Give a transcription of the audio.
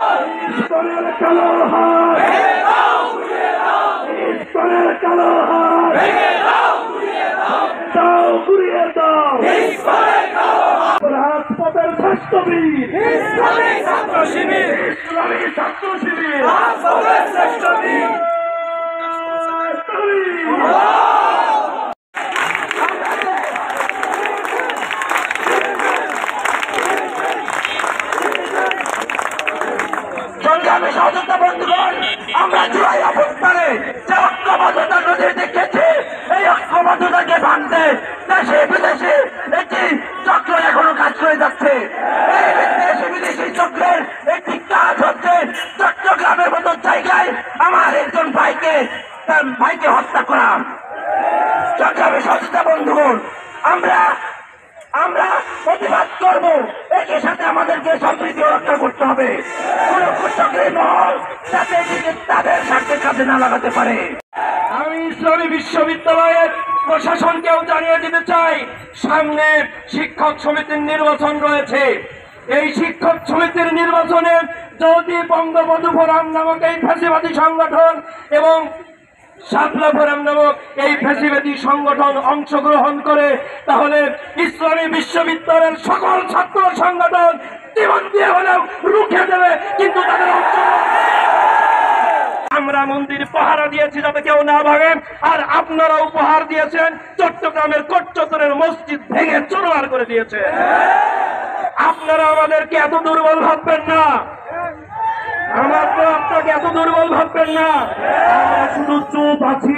ইসলামের কালো হাত ইসলামের কালো হাত দাও ঘুরিয়ে দাও রাজপথের ছাত্রবীর ইসলামী ছাত্র শিবির ইসলামী ছাত্র শিবির রাজপথের শ্রেষ্ঠ বীর সংগ্রামী সহযোগিতা বন্ধুগণ, আমরা জুলাই অভ্যুত্থানে যে ঐক্যবদ্ধতা নদী দেখেছি, এই ঐক্যবদ্ধতাকে ভাঙতে দেশে বিদেশে একটি চক্র এখনো কাজ করে যাচ্ছে। এই দেশে বিদেশি চক্রের একটি কাজ হচ্ছে চট্টগ্রামের মতো জায়গায় আমার একজন ভাইকে হত্যা করা। সংগ্রামী সহযোগিতা বন্ধুগণ, আমরা প্রতিবাদ করব, একই সাথে আমাদেরকে সম্প্রীতি রক্ষা করতে হবে। কোন কুচক্রী মহল যাতে তাদের স্বার্থের কাজে না লাগাতে পারে। আমি ইসলামী বিশ্ববিদ্যালয়ের প্রশাসনকেও জানিয়ে দিতে চাই, সামনে শিক্ষক সমিতির নির্বাচন রয়েছে। এই শিক্ষক সমিতির নির্বাচনে যদি বঙ্গবন্ধু ফোরাম নামক এই ফ্যাসিবাদী সংগঠন এবং শাপলা ফোরাম নামক এই ফ্যাসিবাদী সংগঠন অংশগ্রহণ করে, তাহলে ইসলামী বিশ্ববিদ্যালয়ের সকল ছাত্র সংগঠন জীবন দিয়ে হলেও রুখে দেবে, কিন্তু তাদের আমরা মন্দির পাহারা দিয়েছি যাতে কেউ না ভাঙে, আর আপনারা উপহার দিয়েছেন চট্টগ্রামের কোটচত্বরের মসজিদ ভেঙে চুরমার করে দিয়েছে। আপনারা আমাদেরকে এত দুর্বল ভাববেন না, আপনাকে এত দুর্বল ভাববেন না। আমরা শুধু চুপ আছি।